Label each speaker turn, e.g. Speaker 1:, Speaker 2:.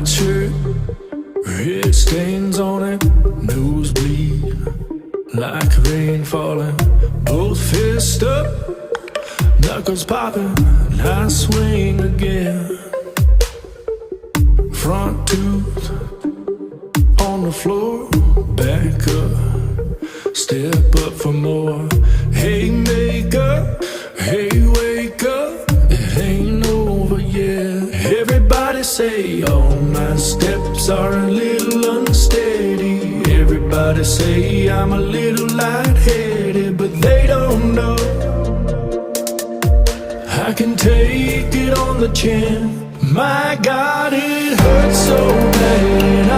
Speaker 1: white shirt, red stains on it, nosebleed like rain falling. Both fists up, knuckles popping, and I swing again. Front tooth on the floor, back up, step up for more. Hey, make up, hey, wake up, it ain't over yet. Everybody say all my steps are a little unsteady. Everybody say I'm a little lightheaded, but they don't know I can take it on the chin. My God, it hurts so bad.